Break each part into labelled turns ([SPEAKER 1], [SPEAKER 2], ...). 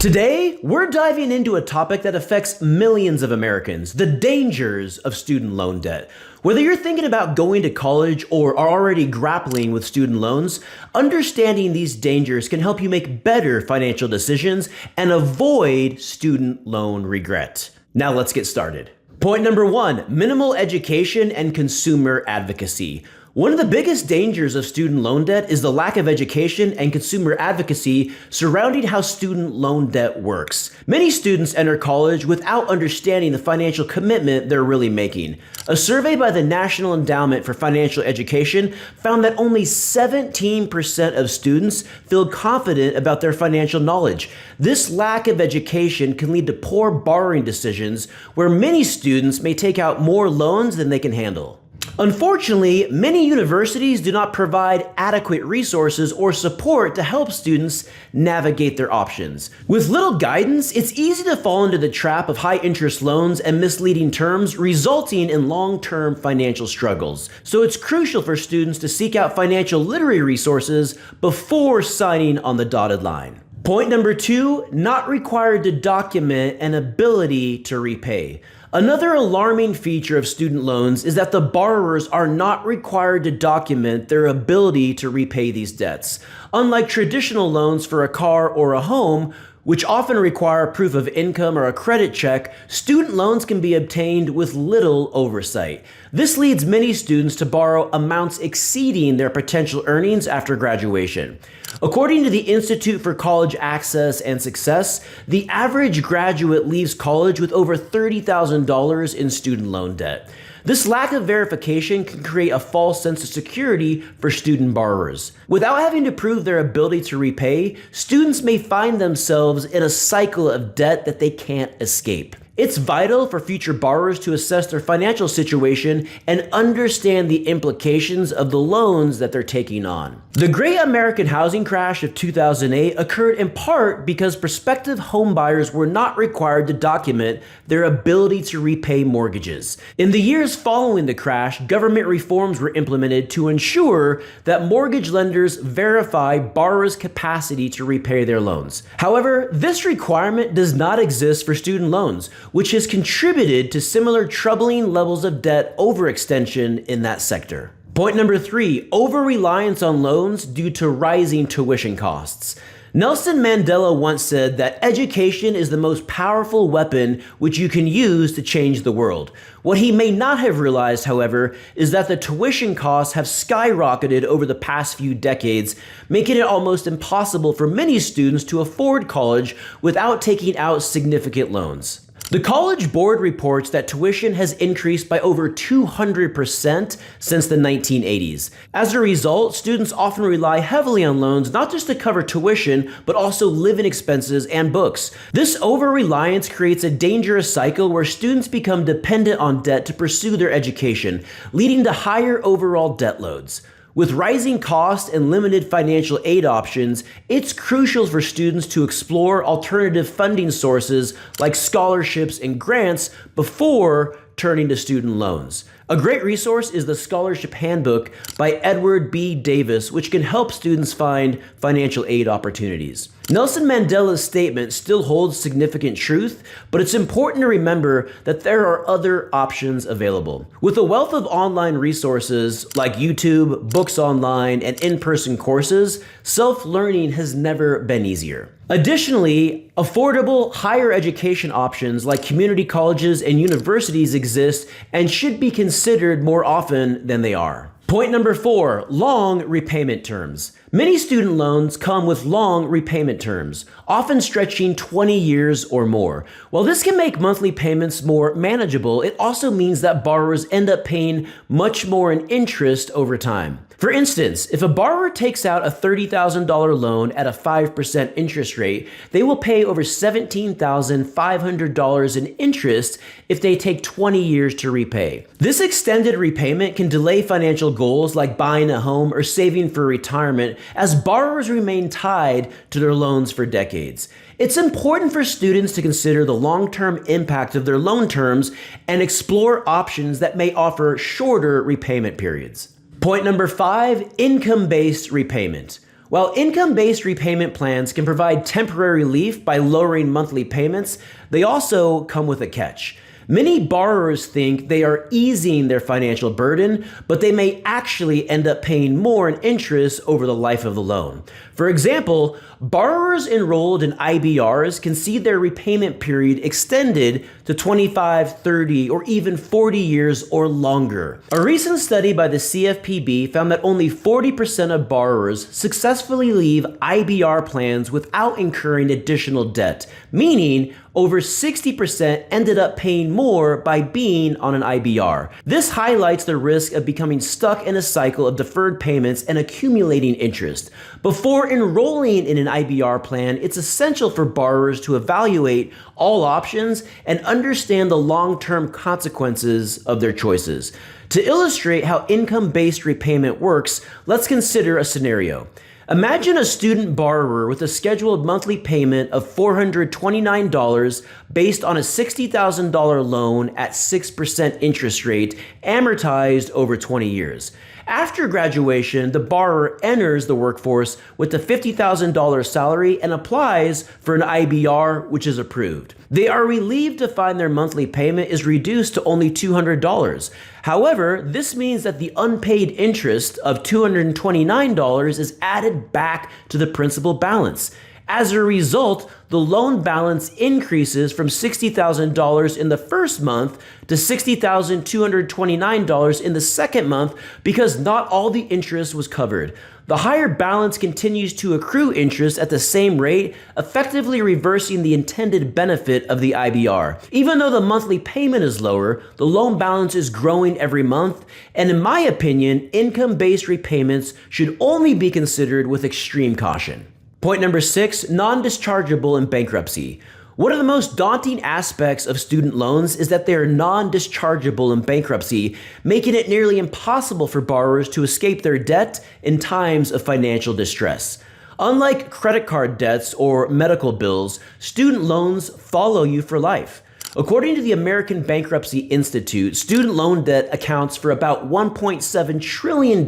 [SPEAKER 1] Today, we're diving into a topic that affects millions of Americans, the dangers of student loan debt. Whether you're thinking about going to college or are already grappling with student loans, understanding these dangers can help you make better financial decisions and avoid student loan regret. Now let's get started. Point number 1, minimal education and consumer advocacy. One of the biggest dangers of student loan debt is the lack of education and consumer advocacy surrounding how student loan debt works. Many students enter college without understanding the financial commitment they're really making. A survey by the National Endowment for Financial Education found that only 17% of students feel confident about their financial knowledge. This lack of education can lead to poor borrowing decisions where many students may take out more loans than they can handle. Unfortunately, many universities do not provide adequate resources or support to help students navigate their options. With little guidance, it's easy to fall into the trap of high interest loans and misleading terms, resulting in long-term financial struggles. So it's crucial for students to seek out financial literacy resources before signing on the dotted line. Point number 2, not required to document an ability to repay. Another alarming feature of student loans is that the borrowers are not required to document their ability to repay these debts. Unlike traditional loans for a car or a home, which often require proof of income or a credit check, student loans can be obtained with little oversight. This leads many students to borrow amounts exceeding their potential earnings after graduation. According to the Institute for College Access and Success, the average graduate leaves college with over $30,000 in student loan debt. This lack of verification can create a false sense of security for student borrowers. Without having to prove their ability to repay, students may find themselves in a cycle of debt that they can't escape. It's vital for future borrowers to assess their financial situation and understand the implications of the loans that they're taking on. The Great American Housing Crash of 2008 occurred in part because prospective homebuyers were not required to document their ability to repay mortgages. In the years following the crash, government reforms were implemented to ensure that mortgage lenders verify borrowers' capacity to repay their loans. However, this requirement does not exist for student loans, which has contributed to similar troubling levels of debt overextension in that sector. Point number 3, over-reliance on loans due to rising tuition costs. Nelson Mandela once said that education is the most powerful weapon which you can use to change the world. What he may not have realized, however, is that the tuition costs have skyrocketed over the past few decades, making it almost impossible for many students to afford college without taking out significant loans. The College Board reports that tuition has increased by over 200% since the 1980s. As a result, students often rely heavily on loans not just to cover tuition, but also living expenses and books. This over-reliance creates a dangerous cycle where students become dependent on debt to pursue their education, leading to higher overall debt loads. With rising costs and limited financial aid options, it's crucial for students to explore alternative funding sources like scholarships and grants before turning to student loans. A great resource is the Scholarship Handbook by Edward B. Davis, which can help students find financial aid opportunities. Nelson Mandela's statement still holds significant truth, but it's important to remember that there are other options available. With a wealth of online resources like YouTube, books online, and in-person courses, self-learning has never been easier. Additionally, affordable higher education options like community colleges and universities exist and should be considered more often than they are. Point number 4, long repayment terms. Many student loans come with long repayment terms, often stretching 20 years or more. While this can make monthly payments more manageable, it also means that borrowers end up paying much more in interest over time. For instance, if a borrower takes out a $30,000 loan at a 5% interest rate, they will pay over $17,500 in interest if they take 20 years to repay. This extended repayment can delay financial goals like buying a home or saving for retirement, as borrowers remain tied to their loans for decades. It's important for students to consider the long-term impact of their loan terms and explore options that may offer shorter repayment periods. Point number 5, income-based repayment. While income-based repayment plans can provide temporary relief by lowering monthly payments, they also come with a catch. Many borrowers think they are easing their financial burden, but they may actually end up paying more in interest over the life of the loan. For example, borrowers enrolled in IBRs can see their repayment period extended to 25, 30, or even 40 years or longer. A recent study by the CFPB found that only 40% of borrowers successfully leave IBR plans without incurring additional debt, meaning over 60% ended up paying more by being on an IBR. This highlights the risk of becoming stuck in a cycle of deferred payments and accumulating interest. Before enrolling in an IBR plan, it's essential for borrowers to evaluate all options and understand the long-term consequences of their choices. To illustrate how income-based repayment works, let's consider a scenario. Imagine a student borrower with a scheduled monthly payment of $429 based on a $60,000 loan at 6% interest rate amortized over 20 years. After graduation, the borrower enters the workforce with a $50,000 salary and applies for an IBR, which is approved. They are relieved to find their monthly payment is reduced to only $200. However, this means that the unpaid interest of $229 is added back to the principal balance. As a result, the loan balance increases from $60,000 in the first month to $60,229 in the second month because not all the interest was covered. The higher balance continues to accrue interest at the same rate, effectively reversing the intended benefit of the IBR. Even though the monthly payment is lower, the loan balance is growing every month, and in my opinion, income-based repayments should only be considered with extreme caution. Point number 6, non-dischargeable in bankruptcy. One of the most daunting aspects of student loans is that they are non-dischargeable in bankruptcy, making it nearly impossible for borrowers to escape their debt in times of financial distress. Unlike credit card debts or medical bills, student loans follow you for life. According to the American Bankruptcy Institute, student loan debt accounts for about $1.7 trillion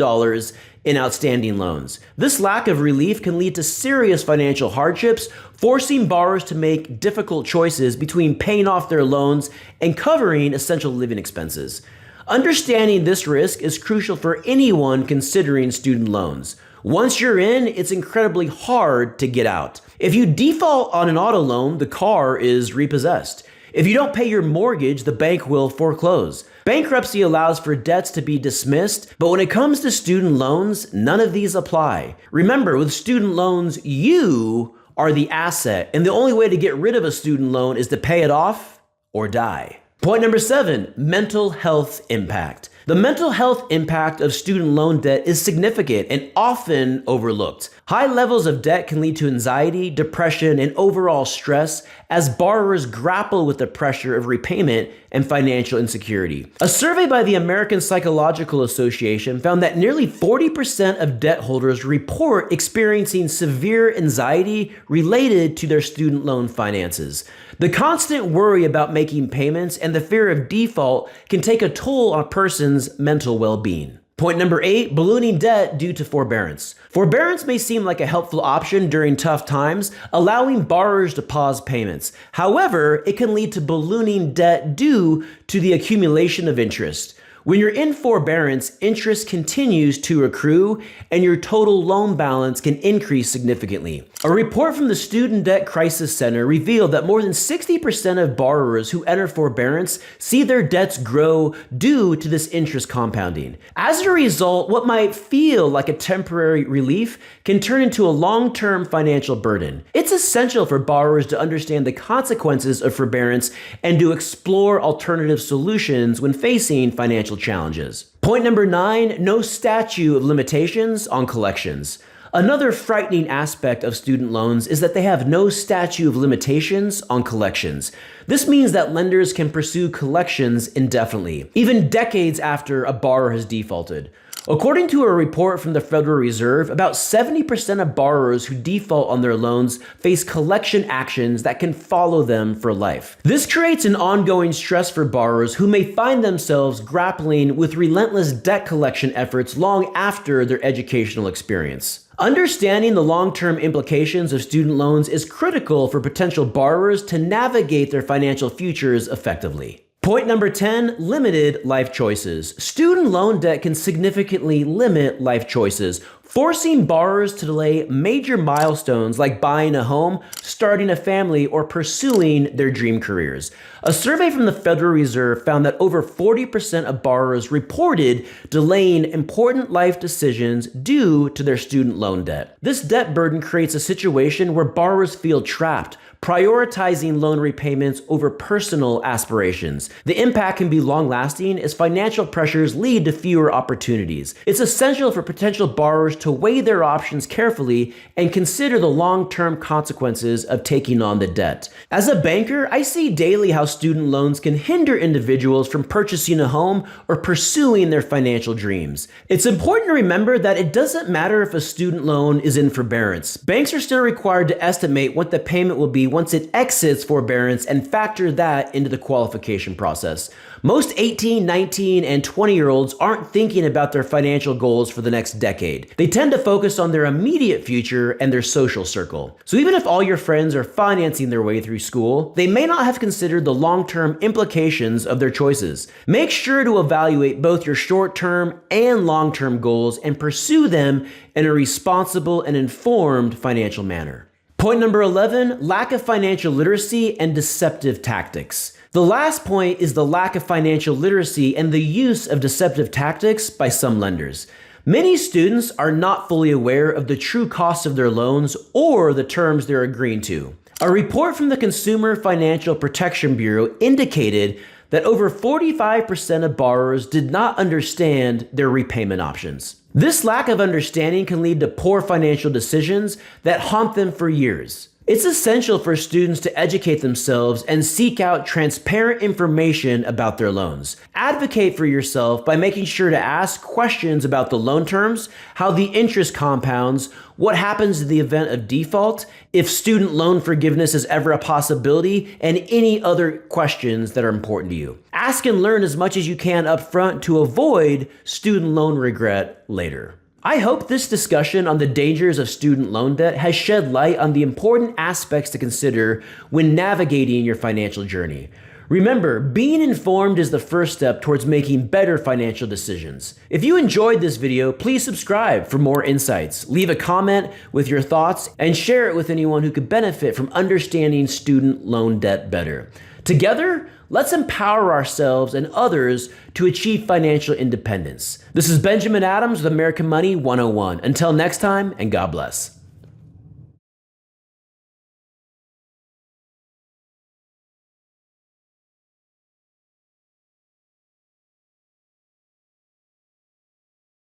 [SPEAKER 1] in outstanding loans. This lack of relief can lead to serious financial hardships, forcing borrowers to make difficult choices between paying off their loans and covering essential living expenses. Understanding this risk is crucial for anyone considering student loans. Once you're in, it's incredibly hard to get out. If you default on an auto loan, the car is repossessed. If you don't pay your mortgage, the bank will foreclose. Bankruptcy allows for debts to be dismissed, but when it comes to student loans, none of these apply. Remember, with student loans, you are the asset, and the only way to get rid of a student loan is to pay it off or die. Point number 7, mental health impact. The mental health impact of student loan debt is significant and often overlooked. High levels of debt can lead to anxiety, depression, and overall stress as borrowers grapple with the pressure of repayment and financial insecurity. A survey by the American Psychological Association found that nearly 40% of debt holders report experiencing severe anxiety related to their student loan finances. The constant worry about making payments and the fear of default can take a toll on a person's mental well-being. Point number 8, ballooning debt due to forbearance. Forbearance may seem like a helpful option during tough times, allowing borrowers to pause payments. However, it can lead to ballooning debt due to the accumulation of interest. When you're in forbearance, interest continues to accrue and your total loan balance can increase significantly. A report from the Student Debt Crisis Center revealed that more than 60% of borrowers who enter forbearance see their debts grow due to this interest compounding. As a result, what might feel like a temporary relief can turn into a long-term financial burden. It's essential for borrowers to understand the consequences of forbearance and to explore alternative solutions when facing financial challenges. Point number 9, no statute of limitations on collections. Another frightening aspect of student loans is that they have no statute of limitations on collections. This means that lenders can pursue collections indefinitely, even decades after a borrower has defaulted. According to a report from the Federal Reserve, about 70% of borrowers who default on their loans face collection actions that can follow them for life. This creates an ongoing stress for borrowers who may find themselves grappling with relentless debt collection efforts long after their educational experience. Understanding the long-term implications of student loans is critical for potential borrowers to navigate their financial futures effectively. Point number 10, limited life choices. Student loan debt can significantly limit life choices, forcing borrowers to delay major milestones like buying a home, starting a family, or pursuing their dream careers. A survey from the Federal Reserve found that over 40% of borrowers reported delaying important life decisions due to their student loan debt. This debt burden creates a situation where borrowers feel trapped, prioritizing loan repayments over personal aspirations. The impact can be long-lasting as financial pressures lead to fewer opportunities. It's essential for potential borrowers to weigh their options carefully and consider the long-term consequences of taking on the debt. As a banker, I see daily how student loans can hinder individuals from purchasing a home or pursuing their financial dreams. It's important to remember that it doesn't matter if a student loan is in forbearance. Banks are still required to estimate what the payment will be once it exits forbearance and factor that into the qualification process. Most 18, 19, and 20-year-olds aren't thinking about their financial goals for the next decade. They tend to focus on their immediate future and their social circle. So even if all your friends are financing their way through school, they may not have considered the long-term implications of their choices. Make sure to evaluate both your short-term and long-term goals and pursue them in a responsible and informed financial manner. Point number 11, lack of financial literacy and deceptive tactics. The last point is the lack of financial literacy and the use of deceptive tactics by some lenders. Many students are not fully aware of the true cost of their loans or the terms they're agreeing to. A report from the Consumer Financial Protection Bureau indicated that over 45% of borrowers did not understand their repayment options. This lack of understanding can lead to poor financial decisions that haunt them for years. It's essential for students to educate themselves and seek out transparent information about their loans. Advocate for yourself by making sure to ask questions about the loan terms, how the interest compounds, what happens in the event of default, if student loan forgiveness is ever a possibility, and any other questions that are important to you. Ask and learn as much as you can up front to avoid student loan regret later. I hope this discussion on the dangers of student loan debt has shed light on the important aspects to consider when navigating your financial journey. Remember, being informed is the first step towards making better financial decisions. If you enjoyed this video, please subscribe for more insights. Leave a comment with your thoughts and share it with anyone who could benefit from understanding student loan debt better. Together, let's empower ourselves and others to achieve financial independence. This is Benjamin Adams with American Money 101. Until next time, and God bless.